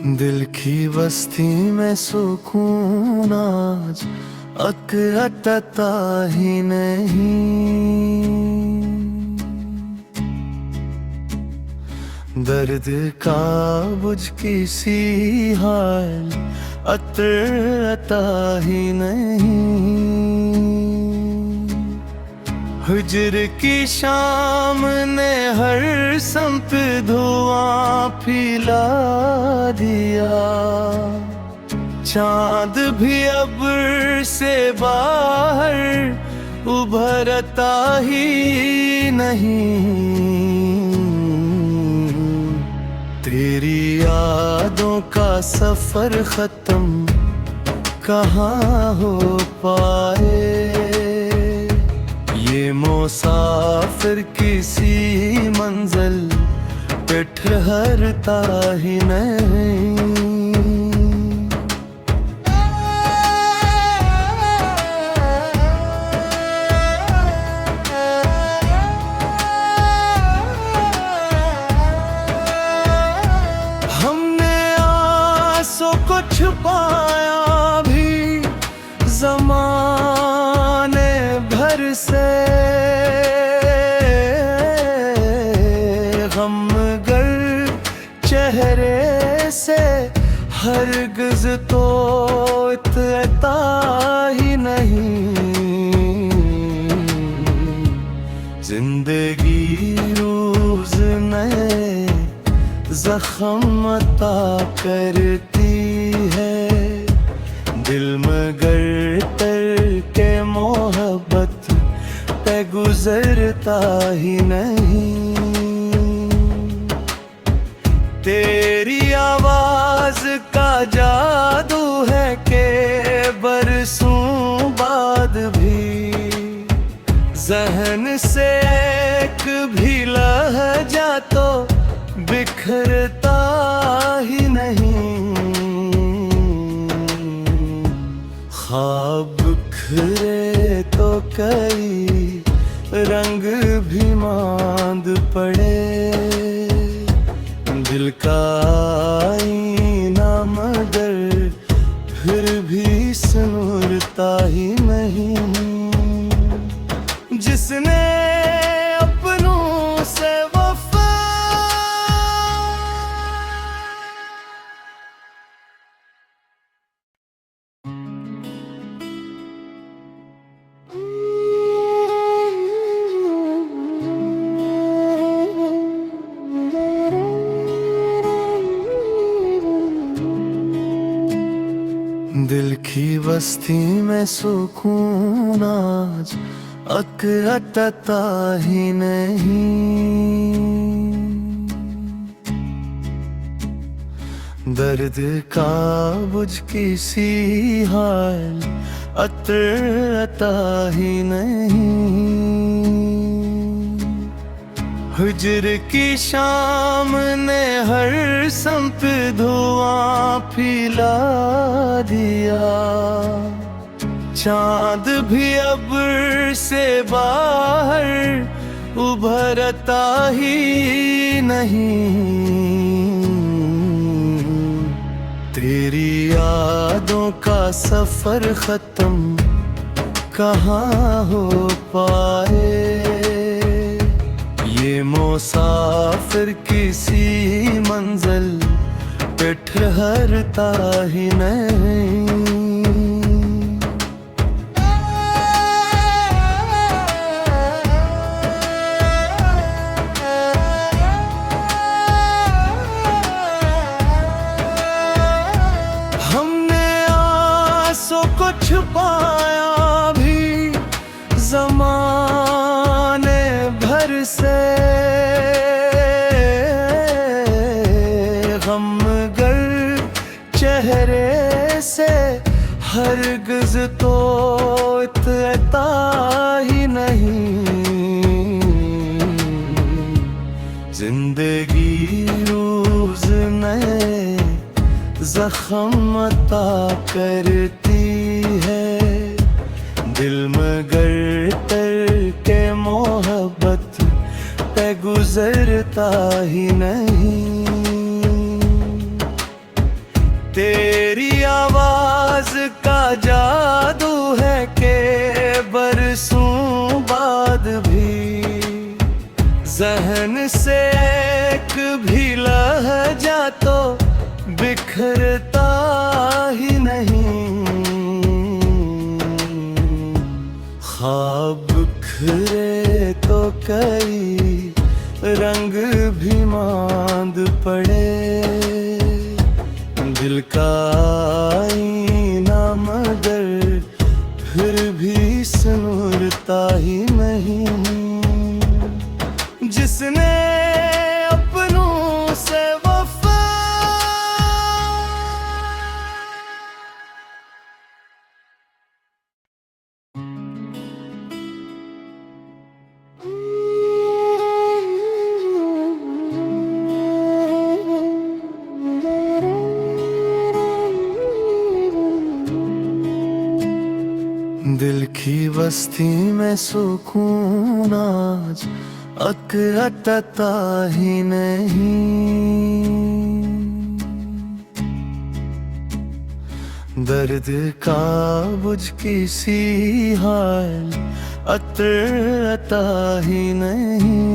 दिल की बस्ती में सुकून आज अकता ही नहीं। दर्द का बुझ किसी हाल अता ही नहीं। हिज्र की शाम ने हर संप धुआं फैला दिया। चांद भी अब्र से बाहर उभरता ही नहीं। तेरी यादों का सफर खत्म कहाँ हो पाए। ये मुसाफिर किसी मंजिल पे ठहरता ही नहीं। हमने आंसू को छुपाया भी ज़माने भर से। चेहरे से हरगिज़ तो इतना ही नहीं। जिंदगी रोज नए जख्म अता करती है। दिल मगर तर के मोहब्बत पे गुजरता ही नहीं। तेरी आवाज का जादू है के बरसों बाद भी जहन से एक भी लहजा तो बिखरता ही नहीं। ख्वाब बिखरे तो कई रंग भी मांद पड़े। दिल का आईना मगर फिर भी सुनता ही नहीं। जिसने अपनों से वफा दिल की बस्ती में सुकून आज अकता ही नहीं। दर्द का बुझ किसी हाल अता ही नहीं। हिज्र की शाम ने हर संप धुआं फैला दिया। चांद भी अब्र से बाहर उभरता ही नहीं। तेरी यादों का सफर खत्म कहाँ हो पाए। ये मुसाफिर किसी मंजिल पे ठहरता ही नहीं। हमने आंसू को छुपाया भी ज़माने भर से। चेहरे से हरगिज़ तो इतना ही नहीं। जिंदगी रोज नए जख्म अता करती है। दिल मगर तर के मोहब्बत पे गुजरता ही नहीं। तेरी आवाज का जादू है कि बरसों बाद भी जहन से एक भी लहजा तो बिखरता ही नहीं। ख्वाब बिखरे तो कई रंग भी मांद पड़े, दिल का आईना मगर फिर भी सुनता ही नहीं। जिसने अपनों से वफा दिल की बस्ती में सुकून आज अकता ही नहीं। दर्द का बुझ किसी हाल अतरता ही नहीं।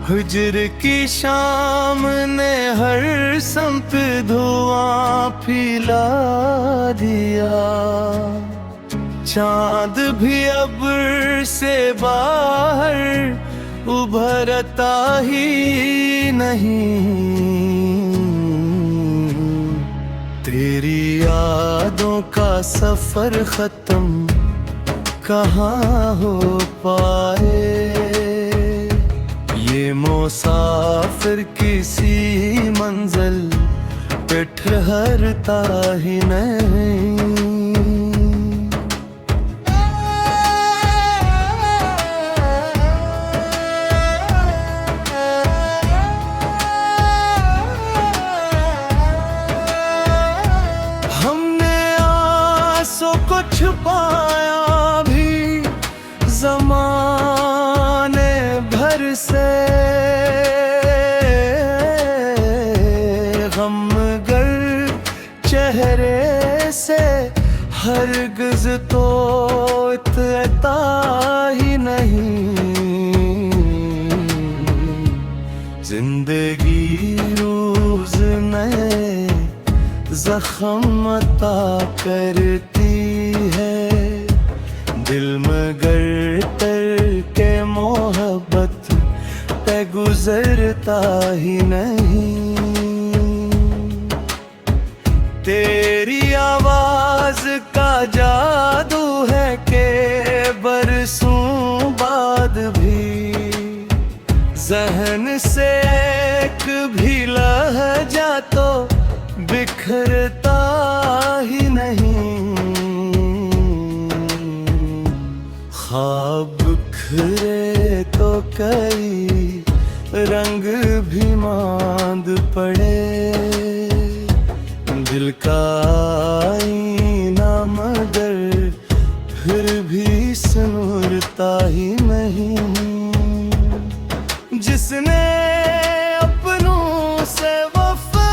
हिज्र की शाम ने हर संप धुआं फैला दिया, चांद भी अब्र से बाहर उभरता ही नहीं। तेरी यादों का सफर खत्म कहाँ हो पाए, ये मुसाफिर किसी मंजिल पे ठहरता ही नहीं। हमने आंसू को छुपाया भी ज़माने भर से, गमगर चेहरे से हरगिज़ तो इतना ही नहीं। जिंदगी रोज नए जख्म अता करती है, दिल मगर के मोहब्बत पे गुजरता ही नहीं। तेरी आवाज का जादू है कि बरसों बाद भी जहन से एक भी लहजा तो बिखरता ही नहीं। ख्वाब बिखरे तो कई रंग भी मांद पड़े, दिल का आईना मगर फिर भी सुनता ही नहीं। जिसने अपनों से वफा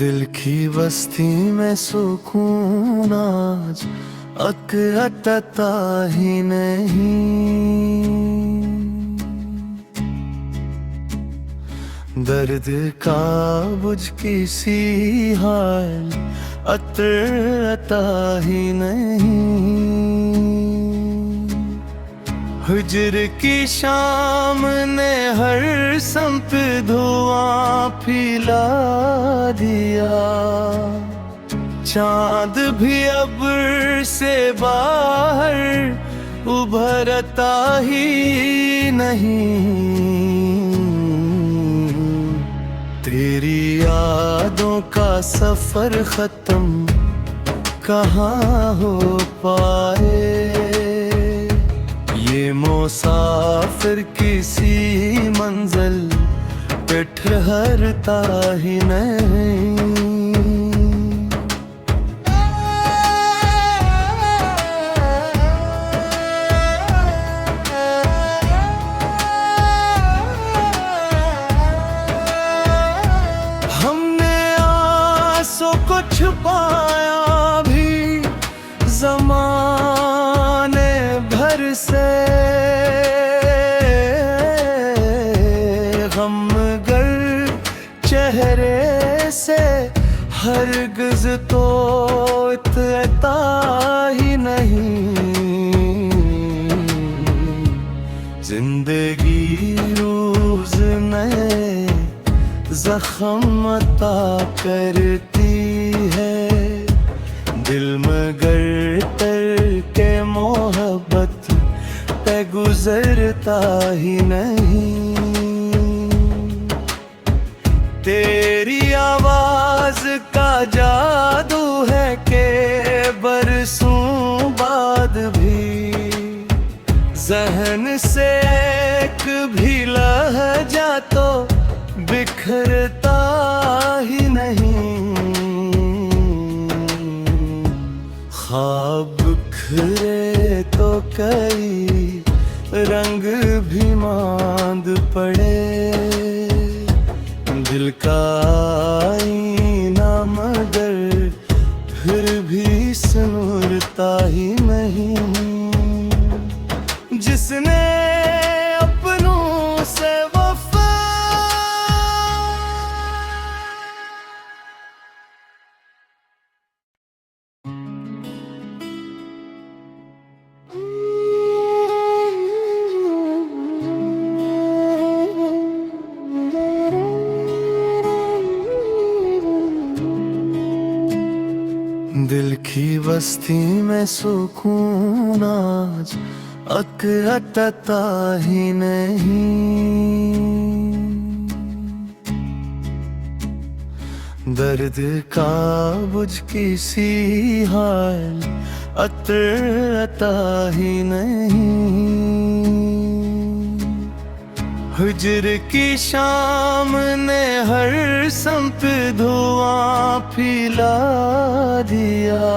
दिल की बस्ती में सुकून आज अकता ही नहीं। दर्द का बुझ किसी हाल अतरता ही नहीं। हिज्र की शाम ने हर संप धुआं फैला दिया, चांद भी अब्र से बाहर उभरता ही नहीं। तेरी यादों का सफर खत्म कहाँ हो पाए, ये मुसाफिर किसी मंजिल पे ठहरता ही नहीं। हमने आंसू को छुपाया भी ज़माने भर से, गमगर चेहरे से हरगिज़ तो इतना ही नहीं। जिंदगी रोज़ नए ज़ख्म अता करती है, दिल मगर के मोहब्बत पे गुजरता ही नहीं। तेरी आवाज़ का जादू है कि बरसों बाद भी ज़हन से एक भी लहजा तो बिखरता ही नहीं। ख्वाब बिखरे तो कई रंग भी मांद पड़े, दिल का आईना मगर फिर भी सुनता ही नहीं। जिसने अपनों से वफा दिल की बस्ती में सुकून आज अकरता ही नहीं। दर्द का बुझ किसी हाल अतरता ही नहीं। हिज्र की शाम ने हर संत धुआं फैला दिया,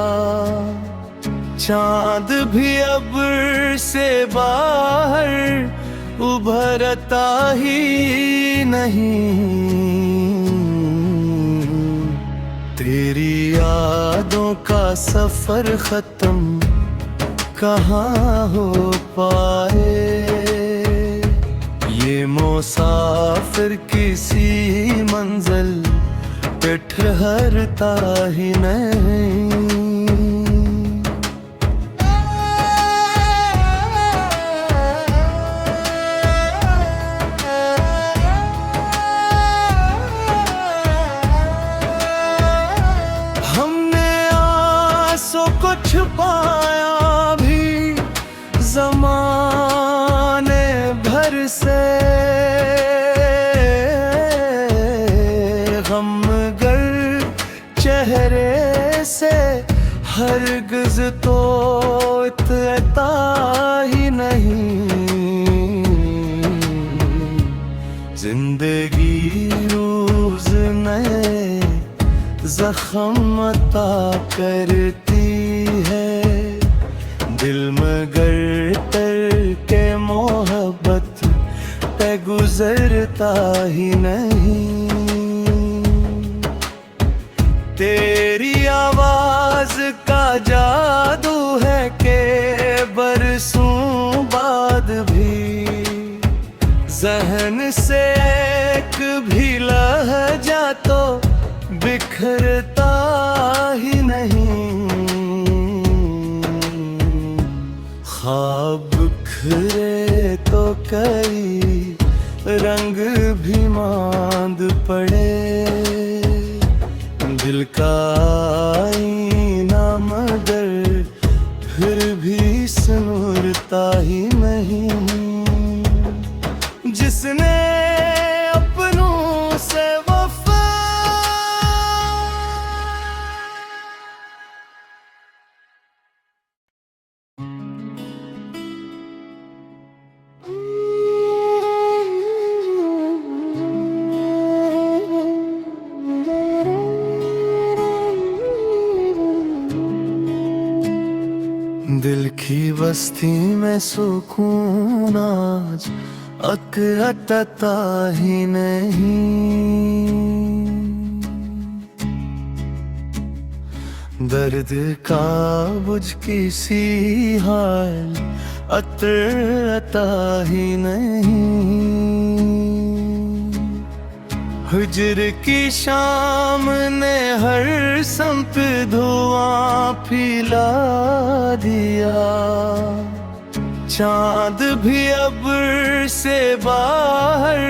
चांद भी अब्र से बाहर उभरता ही नहीं। तेरी यादों का सफर खत्म कहाँ हो पाए, ये मुसाफिर किसी मंजिल पे ठहरता ही नहीं। हमने आंसू को छुपाया भी ज़माने भर से, गमगर चेहरे से हरगिज़ तो इतना ही नहीं। जिंदगी रोज़ नए ज़ख्म अता करती है, दिल मगर के मोहब्बत पे गुजरता ही नहीं। तेरी आवाज़ का जादू है कि बरसों बाद भी ज़हन से एक भी लहजा तो बिखरता ही नहीं। ख्वाब बिखरे तो कई रंग भी मांद पड़े, दिल का आईना मगर फिर भी सुनता ही नहीं। जिसने अपनों से वफा बस्ती में सुकून आज अकता ही नहीं। दर्द का बुझ किसी हाल अता ही नहीं। हिज्र की शाम ने हर संप धुआं फैला दिया। चांद भी अब्र से बाहर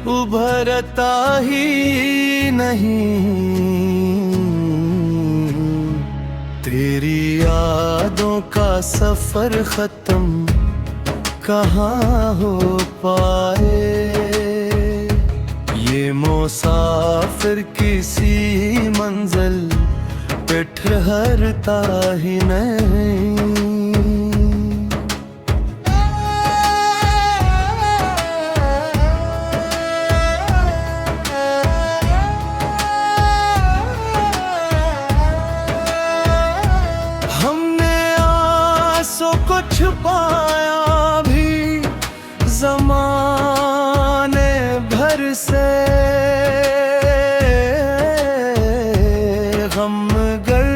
उभरता ही नहीं। तेरी यादों का सफर खत्म कहाँ हो पाए। ये मुसाफिर किसी मंजिल पे ठहरता ही नहीं। हमने आंसू को छुपाया भी ज़माने भर से। गमगर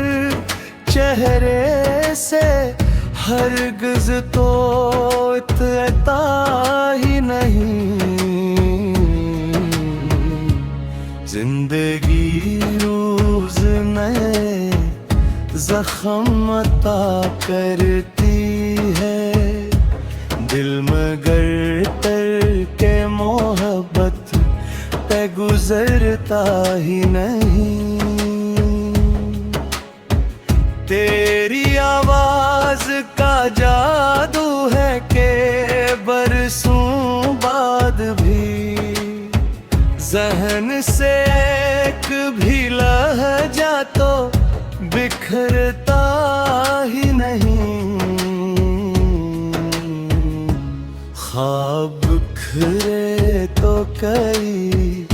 चेहरे से हरगिज़ तो इतना ही नहीं। जिंदगी रोज़ नए ज़ख्म अता करती है। दिल मगर के मोहब्बत पे गुजरता ही नहीं। तेरी आवाज का जादू है कि बरसों बाद भी जहन से एक भी लहजा तो बिखरता ही नहीं। ख्वाब बिखरे तो कई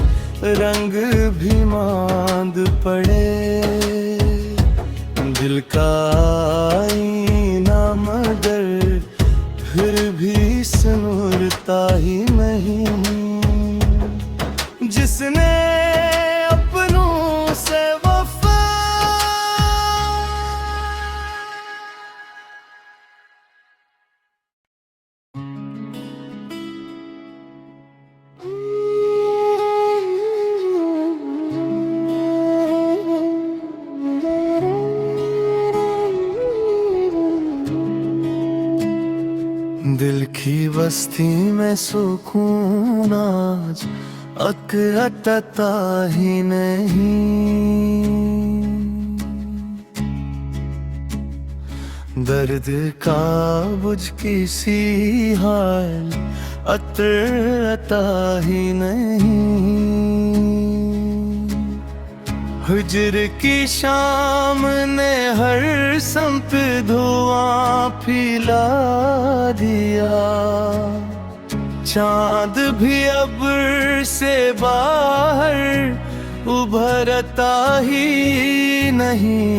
रंग भी मांद पड़े। दिल का आईना मगर फिर भी सुनता ही नहीं। जिसने अपनों से वफा दिल की बस्ती में सुकून आज अकता ही नहीं। दर्द का बुझ किसी हाल अता ही नहीं। हिज्र की शाम ने हर संप धुआं फैला दिया। चांद भी अब्र से बाहर उभरता ही नहीं।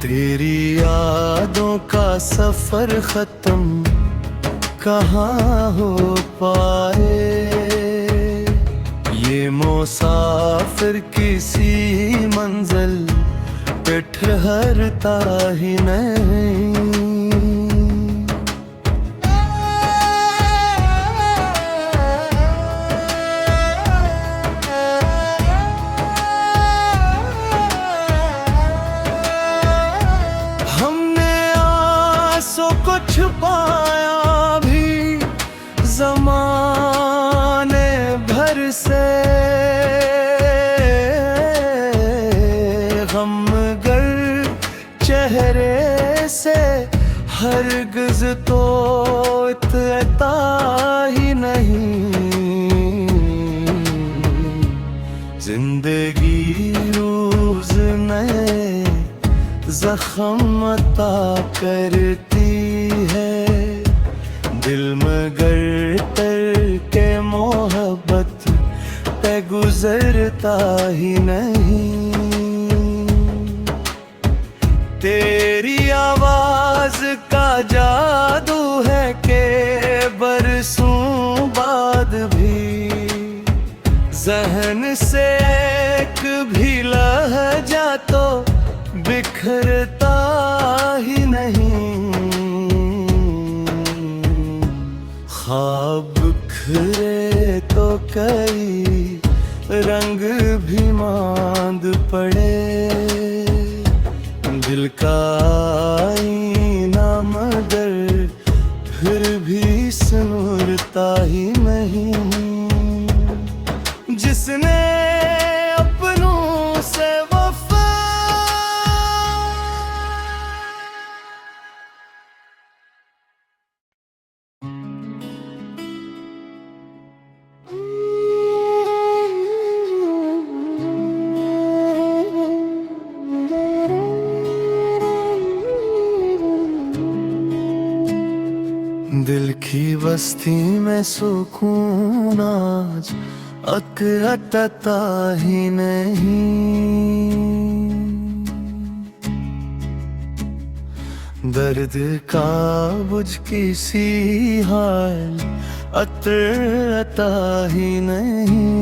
तेरी यादों का सफर खत्म कहाँ हो पाए। ये मुसाफिर किसी मंजिल पे ठहरता ही नहीं। हमने आंसू को छुपाया भी ज़माने भर से। गमगर चेहरे से हरगिज़ तो इतना ही नहीं। जिंदगी रोज़ नए ज़ख्म अता करती है। दिल मगर के मोहब्बत पे गुजरता ही नहीं। तेरी आवाज का जादू है कि बरसों बाद भी जहन से एक भी लहजा तो बिखरता ही नहीं। ख्वाब बिखरे तो कई रंग भी मांद पड़े, दिल का आईना मगर फिर भी सुनता ही नहीं। जिसने अपनों से वफा दिल की बस्ती में सुकून आज अकता ही नहीं। दर्द का बुझ किसी हाल अतरता ही नहीं।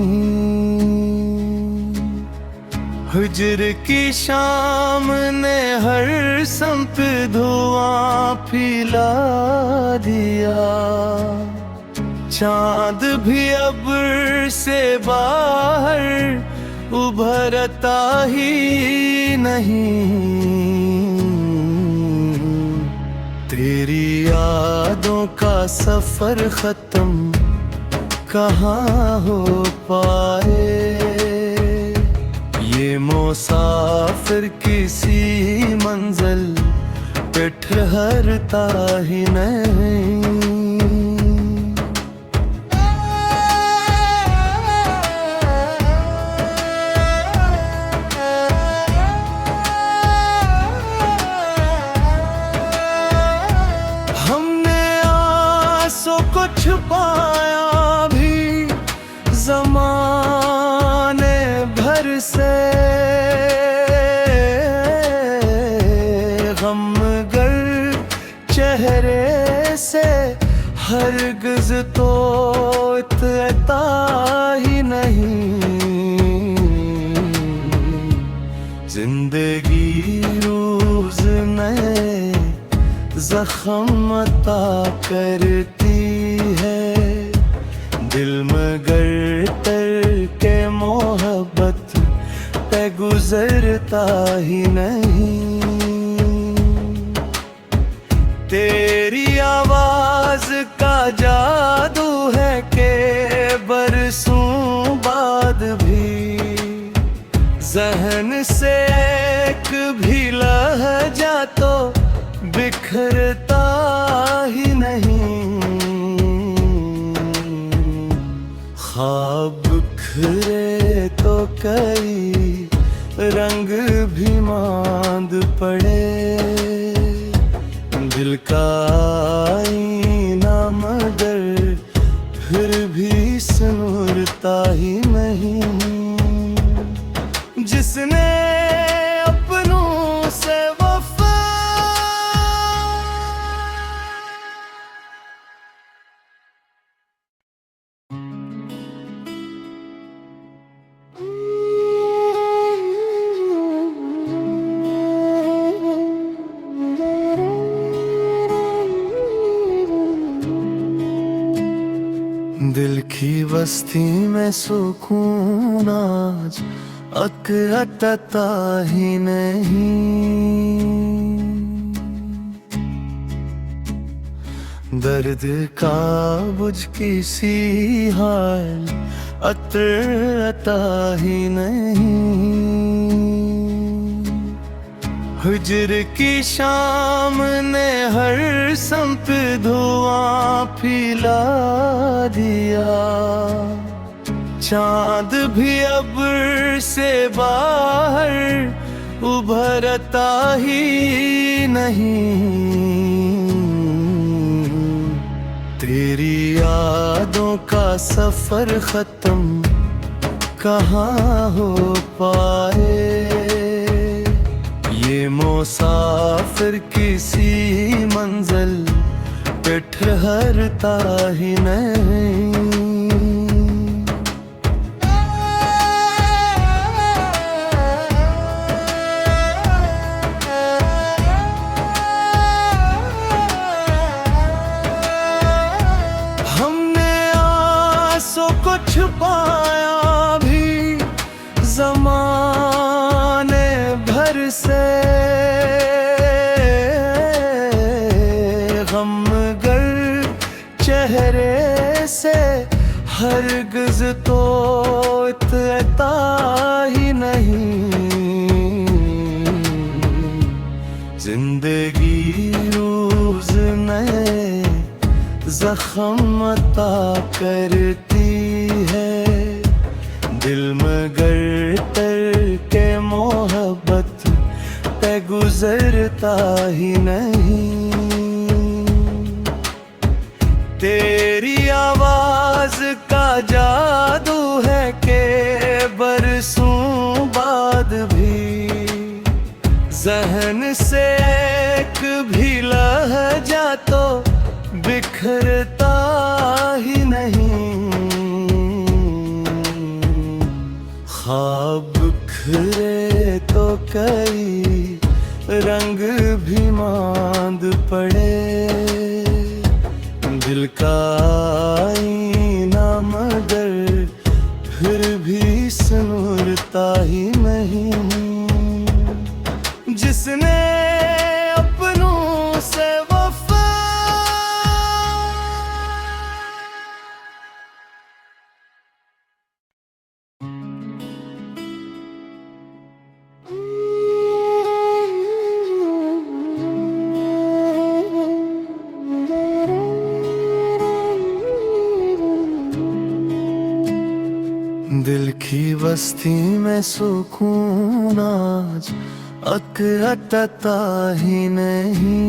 हिज्र की शाम ने हर संप धुआं फैला दिया, चांद भी अब्र से बाहर उभरता ही नहीं। तेरी यादों का सफर खत्म कहाँ हो पाए, ये मुसाफिर किसी मंजिल पे ठहरता ही नहीं। हमने आंसू को छुपाया भी ज़माने भर से, गमगर चेहरे से हरगिज़ तो इतना ही नहीं। जिंदगी रोज नए जख्म अता करती है, दिल मगर के मोहब्बत पे गुजरता ही नहीं। तेरी आवाज का जादू है कि बरसों बाद भी जहन से एक भी लहजा तो बिखरता ही नहीं। ख्वाब बिखरे तो कई रंग भी मांद पड़े, दिल का आईना मगर फिर भी सुनता ही नहीं। जिसने अपनों से वफा दिल की बस्ती में सुकून आज अकता ही नहीं। दर्द का बुझ किसी हाल अतरता ही नहीं। हिज्र की शाम ने हर संप धुआं फैला दिया, चांद भी अब्र से बाहर उभरता ही नहीं। तेरी यादों का सफर खत्म कहाँ हो पाए, ये ये मुसाफिर किसी मंजिल पे ठहरता ही नहीं। हमने आंसू को छुपाया भी ज़माने भर से, गमगर चेहरे से हरगिज़ तो इतना ही नहीं। जिंदगी रोज़ नए ज़ख्म अता करती है, दिल मगर के मोहब्बत पे गुजरता ही नहीं। तेरी आवाज का जादू है कि बरसों बाद भी जहन से एक भी लहजा तो बिखरता ही नहीं। ख्वाब बिखरे तो कई रंग भी मांद पड़े, दिल का आईना मगर फिर भी सुनता ही नहीं। जिसने अपनों से वफा दिल की बस्ती में सुकून आज अकता ही नहीं।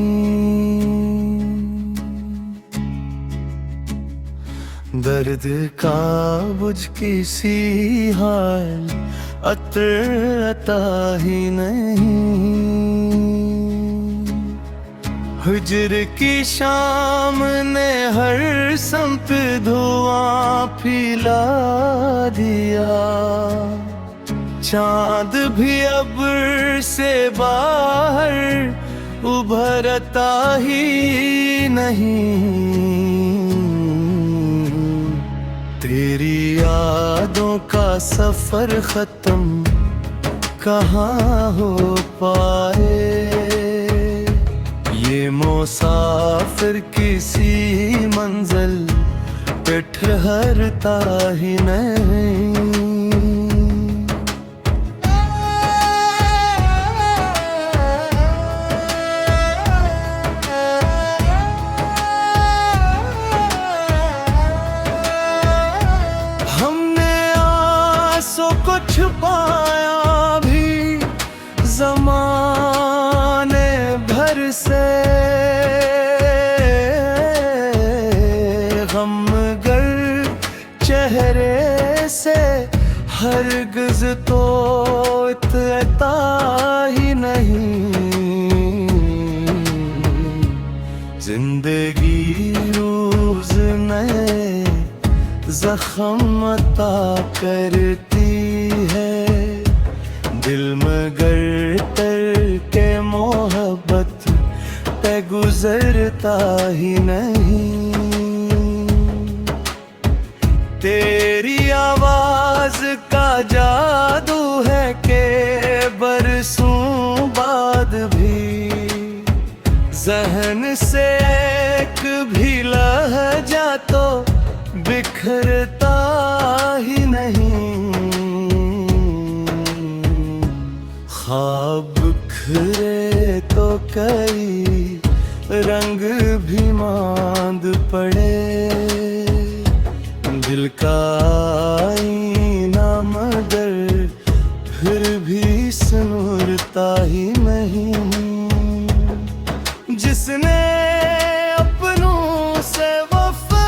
दर्द का बुझ किसी हाल अतरता ही नहीं। हिज्र की शाम ने हर संप धुआं फैला दिया, चांद भी अब्र से बाहर उभरता ही नहीं। तेरी यादों का सफर खत्म कहाँ हो पाए, ये मुसाफिर किसी मंजिल पे ठहरता ही नहीं। हमने आंसू को छुपाया भी ज़माने भर से, गमगर चेहरे से हरगिज़ तो इतना ही नहीं। जिंदगी रोज़ नए ज़ख्म अता करती है, दिल मगर के मोहब्बत पे गुजरता ही नहीं। तेरी आवाज का जादू है कि बरसों बाद भी जहन से एक भी लहजा तो बिखरता ही नहीं। ख्वाब बिखरे तो कई रंग भी मांद पड़े, दिल का आईना मगर फिर भी सुनता ही नहीं। जिसने अपनों से वफा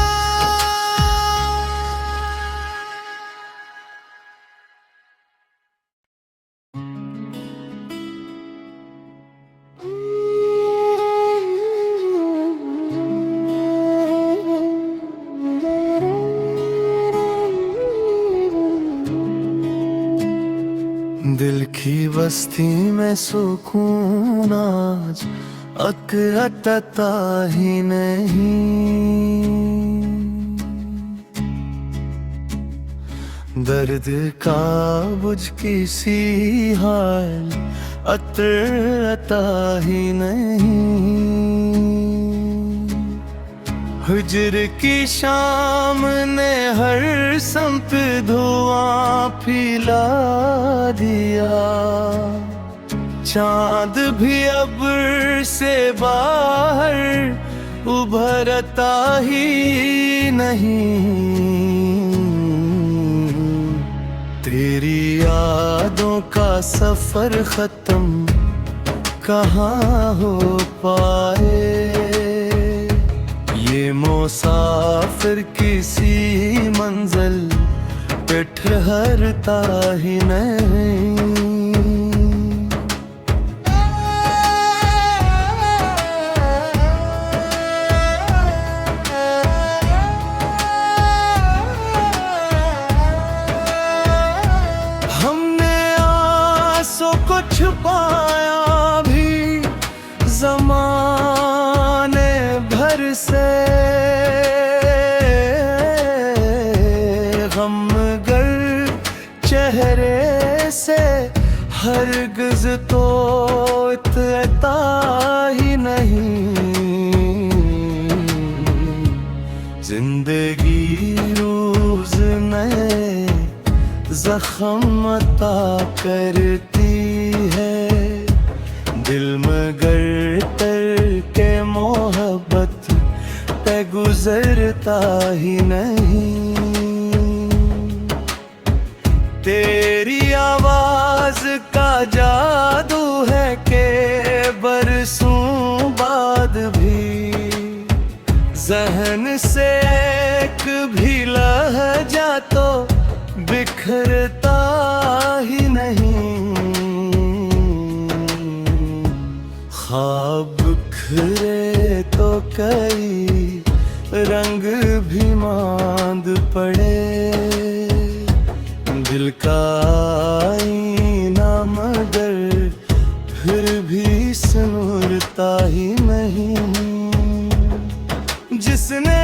की बस्ती में सुकून आज अकता ही नहीं। दर्द का बुझ किसी हाल अता ही नहीं। हिज्र की शाम ने हर संप धुआं फैला दिया। चांद भी अब्र से बाहर उभरता ही नहीं। तेरी यादों का सफर खत्म कहाँ हो पाए। ये मुसाफिर किसी मंजिल पे ठहरता ही नहीं। हमने आंसू को छुपाया भी ज़माने भर से। चेहरे से हरगिज़ तो इतना ही नहीं। जिंदगी रोज नए जख्म अता करती है। दिल मगर तर के मोहब्बत पे गुजरता ही नहीं। तेरी आवाज का जादू है के बरसों बाद भी जहन से एक भी लहजा तो बिखरता ही नहीं। ख्वाब बिखरे तो कई रंग भी मांद पड़े। दिल का आईना मगर फिर भी सुनता ही नहीं। जिसने